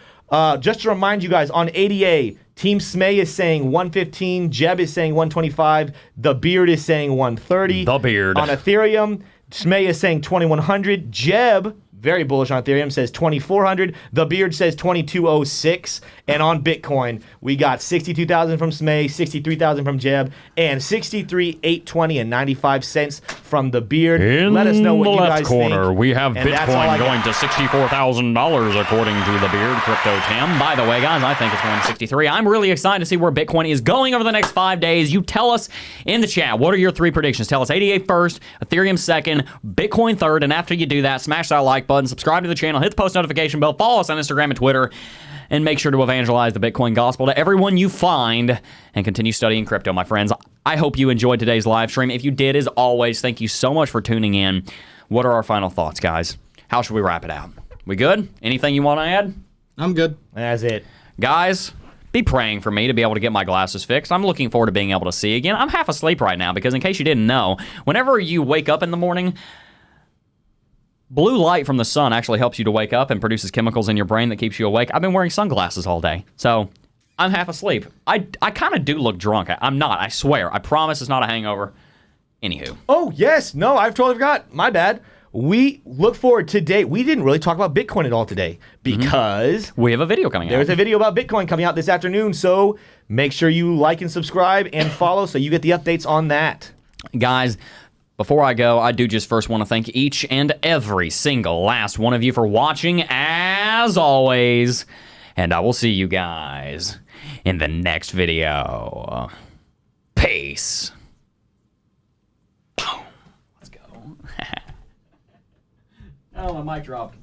Just to remind you guys, on ADA, Team Smay is saying 115, Jebb is saying 125, The Beard is saying 130. The Beard. On Ethereum, Smay is saying 2100. Jebb, very bullish on Ethereum, says 2400. The Beard says 2206. And on Bitcoin, we got 62,000 from Smay, 63,000 from Jebb, and 63,820.95 from The Beard. In Let us know what the you left guys corner, think. we have And that's all I Bitcoin got. going to $64,000 according to the Beard Crypto Tim. By the way, guys, I think it's going to 63. I'm really excited to see where Bitcoin is going over the next 5 days. You tell us in the chat, what are your 3 predictions? Tell us 88 first, Ethereum second, Bitcoin third, and after you do that, smash that like button, subscribe to the channel, hit the post notification bell, follow us on Instagram and Twitter, and make sure to evangelize the Bitcoin gospel to everyone you find and continue studying crypto, my friends. I hope you enjoyed today's live stream. If you did, as always, thank you so much for tuning in. What are our final thoughts, guys? How should we wrap it out? We good? Anything you want to add? I'm good. That's it. Guys, be praying for me to be able to get my glasses fixed. I'm looking forward to being able to see again. I'm half asleep right now because in case you didn't know, whenever you wake up in the morning, blue light from the sun actually helps you to wake up and produces chemicals in your brain that keeps you awake. I've been wearing sunglasses all day, so I'm half asleep. I kind of do look drunk. I'm not, I swear. I promise it's not a hangover. Anywho. Oh, yes. No, I've totally forgot. My bad. We look forward today. We didn't really talk about Bitcoin at all today because We have a video coming out. there's a video about Bitcoin coming out this afternoon. So make sure you like and subscribe and follow so you get the updates on that. Guys, before I go, I do just first want to thank each and every single last one of you for watching, as always. And I will see you guys in the next video. Peace. Boom. Let's go. Oh, my mic dropped.